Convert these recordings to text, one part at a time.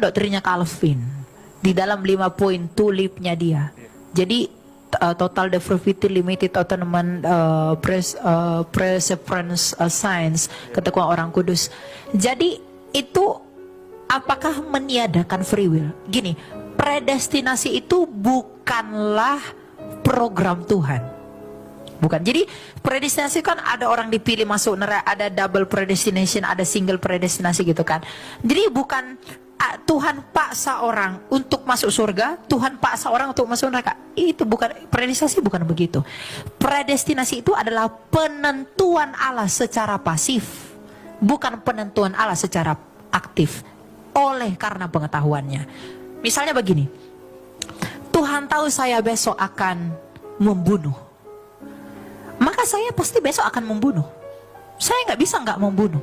doktrinnya Calvin di dalam 5 poin tulipnya dia. Jadi total depravity, limited autonomous perseverance science, ketentuan orang kudus. Jadi itu apakah meniadakan free will? Gini, predestinasi itu bukanlah program Tuhan. Bukan. Jadi predestinasi kan ada orang dipilih masuk neraka, ada double predestination, ada single predestinasi gitu kan. Jadi bukan Tuhan paksa orang untuk masuk surga, Tuhan paksa orang untuk masuk neraka. Itu bukan predestinasi, bukan begitu. Predestinasi itu adalah penentuan Allah secara pasif, bukan penentuan Allah secara aktif oleh karena pengetahuannya. Misalnya begini, Tuhan tahu saya besok akan membunuh, maka saya pasti besok akan membunuh. Saya nggak bisa nggak membunuh,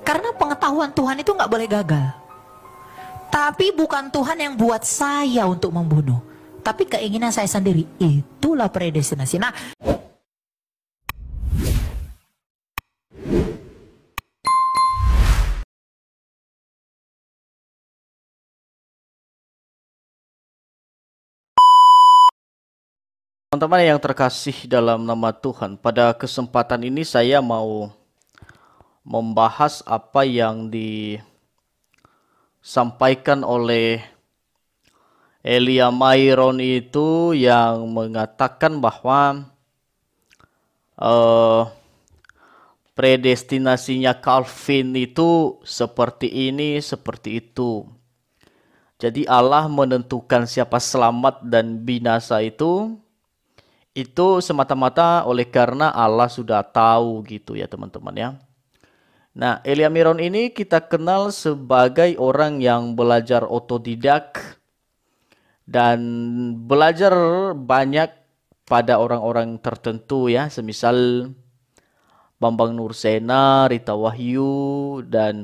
karena pengetahuan Tuhan itu nggak boleh gagal. Tapi bukan Tuhan yang buat saya untuk membunuh, tapi keinginan saya sendiri. Itulah predestinasi. Nah, teman-teman yang terkasih dalam nama Tuhan, pada kesempatan ini saya mau membahas apa yang disampaikan oleh Elia Myron itu, yang mengatakan bahwa predestinasinya Calvin itu seperti ini, seperti itu. Jadi Allah menentukan siapa selamat dan binasa itu semata-mata oleh karena Allah sudah tahu gitu ya teman-teman ya. Nah, Elia Myron ini kita kenal sebagai orang yang belajar otodidak dan belajar banyak pada orang-orang tertentu ya, semisal Bambang Nursena, Rita Wahyu, dan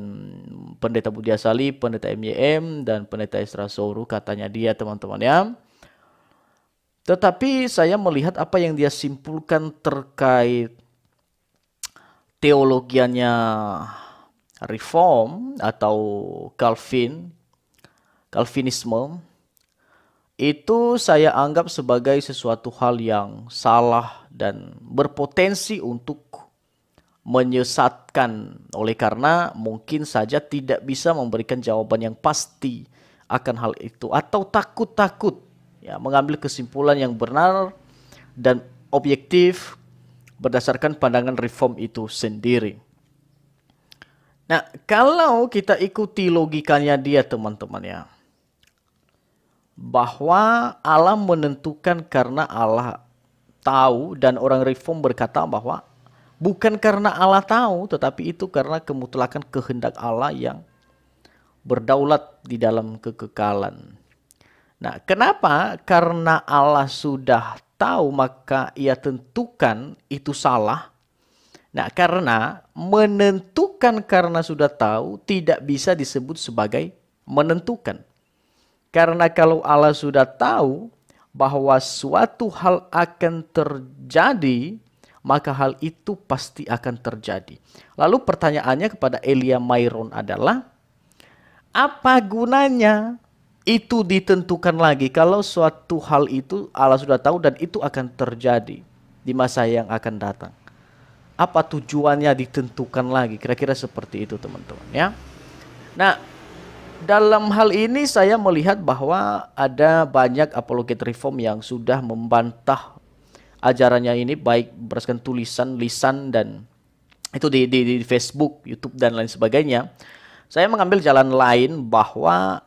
Pendeta Budi Asali, Pendeta MYM, dan Pendeta Esra Souru, katanya dia teman-teman ya. Tetapi saya melihat apa yang dia simpulkan terkait teologianya Reform atau Calvinisme, itu saya anggap sebagai sesuatu hal yang salah dan berpotensi untuk menyesatkan, oleh karena mungkin saja tidak bisa memberikan jawaban yang pasti akan hal itu, atau takut-takut ya, mengambil kesimpulan yang benar dan objektif berdasarkan pandangan reform itu sendiri. Nah, kalau kita ikuti logikanya dia teman-teman ya, bahwa Allah menentukan karena Allah tahu, dan orang reform berkata bahwa bukan karena Allah tahu, tetapi itu karena kemutlakan kehendak Allah yang berdaulat di dalam kekekalan. Nah, kenapa? Karena Allah sudah tahu maka ia tentukan itu salah. Nah, karena menentukan karena sudah tahu tidak bisa disebut sebagai menentukan. Karena kalau Allah sudah tahu bahwa suatu hal akan terjadi, maka hal itu pasti akan terjadi. Lalu pertanyaannya kepada Elia Myron adalah, apa gunanya itu ditentukan lagi kalau suatu hal itu Allah sudah tahu dan itu akan terjadi di masa yang akan datang? Apa tujuannya ditentukan lagi? Kira-kira seperti itu teman-teman ya. Nah, dalam hal ini saya melihat bahwa ada banyak apologet reform yang sudah membantah ajarannya ini, baik berdasarkan tulisan, lisan, dan itu di Facebook, YouTube, dan lain sebagainya. Saya mengambil jalan lain bahwa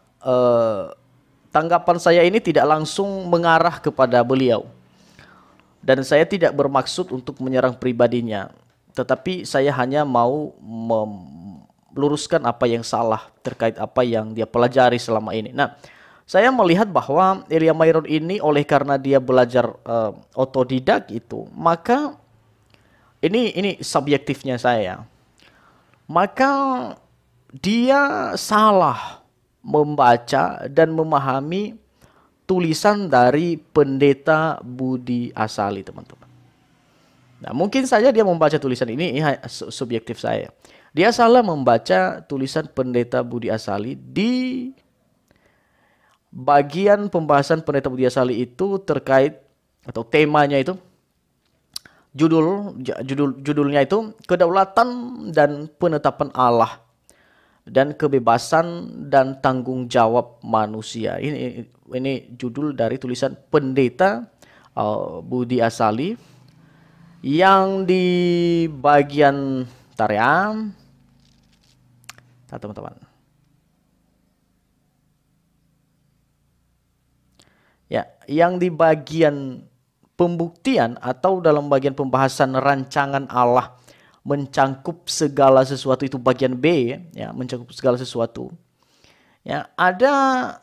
tanggapan saya ini tidak langsung mengarah kepada beliau, dan saya tidak bermaksud untuk menyerang pribadinya, tetapi saya hanya mau meluruskan apa yang salah terkait apa yang dia pelajari selama ini. Nah, saya melihat bahwa Elia Myron ini oleh karena dia belajar otodidak itu, maka ini subjektifnya saya, maka dia salah membaca dan memahami tulisan dari Pendeta Budi Asali, teman-teman. Nah, mungkin saja dia membaca tulisan ini subjektif saya. Dia salah membaca tulisan Pendeta Budi Asali di bagian pembahasan Pendeta Budi Asali itu terkait atau temanya itu judulnya itu kedaulatan dan penetapan Allah dan kebebasan dan tanggung jawab manusia. Ini judul dari tulisan Pendeta Budi Asali yang di bagian teman-teman. Ya, yang di bagian pembuktian atau dalam bagian pembahasan rancangan Allah mencangkup segala sesuatu, itu bagian B ya, mencakup segala sesuatu. Ya, ada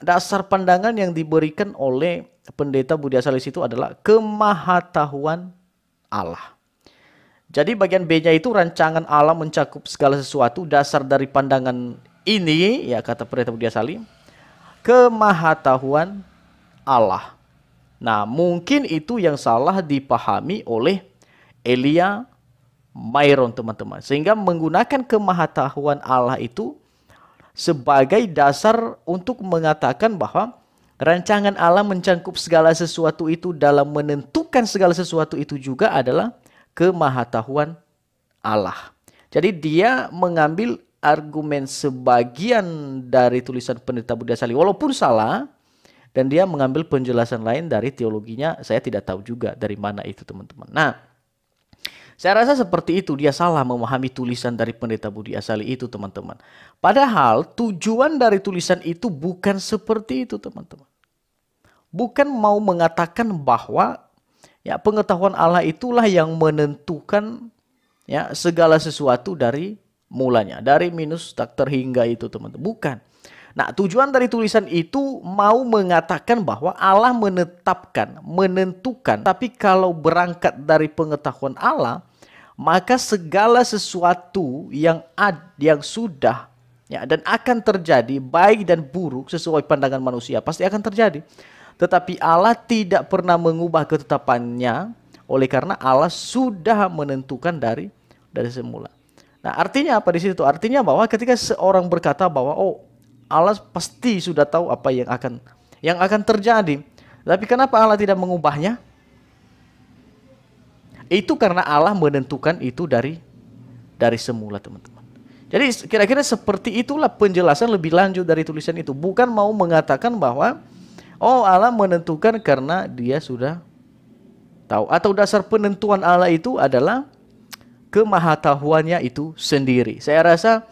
dasar pandangan yang diberikan oleh Pendeta Budi Asali itu adalah kemahatauan Allah. Jadi bagian B-nya itu rancangan Allah mencakup segala sesuatu. Dasar dari pandangan ini, ya kata Pendeta Budi Asali, kemahatauan Allah. Nah, mungkin itu yang salah dipahami oleh Elia Myron, teman-teman. Sehingga menggunakan kemahatauan Allah itu sebagai dasar untuk mengatakan bahwa rancangan Allah mencangkup segala sesuatu itu dalam menentukan segala sesuatu itu juga adalah kemahatauan Allah. Jadi dia mengambil argumen sebagian dari tulisan Pendeta Budi Asali, walaupun salah, dan dia mengambil penjelasan lain dari teologinya. Saya tidak tahu juga dari mana itu, teman-teman. Nah, saya rasa seperti itu dia salah memahami tulisan dari Pendeta Budi Asali itu, teman-teman. Padahal tujuan dari tulisan itu bukan seperti itu, teman-teman. Bukan mau mengatakan bahwa ya pengetahuan Allah itulah yang menentukan ya segala sesuatu dari mulanya, dari minus tak terhingga itu, teman-teman. Bukan. Nah, tujuan dari tulisan itu mau mengatakan bahwa Allah menentukan, tapi kalau berangkat dari pengetahuan Allah, maka segala sesuatu yang sudah ya dan akan terjadi, baik dan buruk sesuai pandangan manusia, pasti akan terjadi. Tetapi Allah tidak pernah mengubah ketetapannya, oleh karena Allah sudah menentukan dari semula. Nah, artinya apa di situ? Artinya bahwa ketika seorang berkata bahwa Allah pasti sudah tahu apa yang akan terjadi. Tapi kenapa Allah tidak mengubahnya? Itu karena Allah menentukan itu dari semula, teman-teman. Jadi kira-kira seperti itulah penjelasan lebih lanjut dari tulisan itu. Bukan mau mengatakan bahwa Allah menentukan karena dia sudah tahu. Atau dasar penentuan Allah itu adalah kemahatauannya itu sendiri. Saya rasa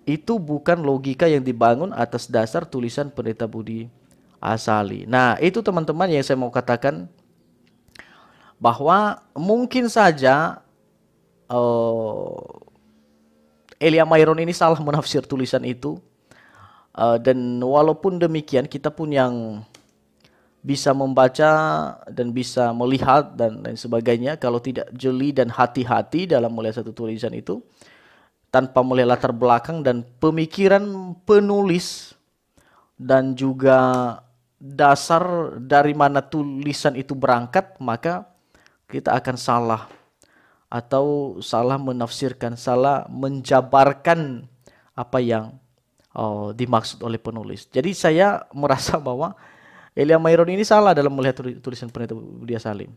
itu bukan logika yang dibangun atas dasar tulisan Pendeta Budi Asali. Nah, itu teman-teman yang saya mau katakan, bahwa mungkin saja Elia Myron ini salah menafsir tulisan itu. Dan walaupun demikian, kita pun yang bisa membaca dan bisa melihat dan lain sebagainya, kalau tidak jeli dan hati-hati dalam melihat satu tulisan itu, tanpa melihat latar belakang dan pemikiran penulis dan juga dasar dari mana tulisan itu berangkat, maka kita akan salah atau salah menafsirkan, salah menjabarkan apa yang dimaksud oleh penulis. Jadi saya merasa bahwa Elia Myron ini salah dalam melihat tulisan Pendeta Budi Asali.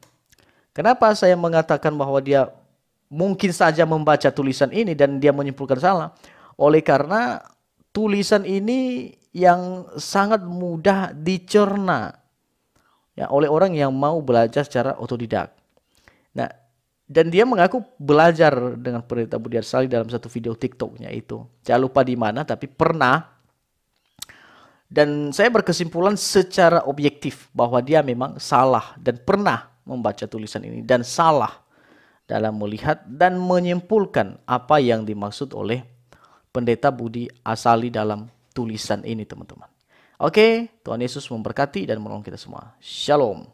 Kenapa saya mengatakan bahwa dia mungkin saja membaca tulisan ini dan dia menyimpulkan salah? Oleh karena tulisan ini yang sangat mudah dicerna ya oleh orang yang mau belajar secara otodidak. Nah, dan dia mengaku belajar dengan Pendeta Budi Asali dalam satu video TikToknya itu. Saya lupa di mana, tapi pernah. Dan saya berkesimpulan secara objektif bahwa dia memang salah dan pernah membaca tulisan ini dan salah dalam melihat dan menyimpulkan apa yang dimaksud oleh Pendeta Budi Asali dalam tulisan ini, teman-teman. Oke, Tuhan Yesus memberkati dan menolong kita semua. Shalom.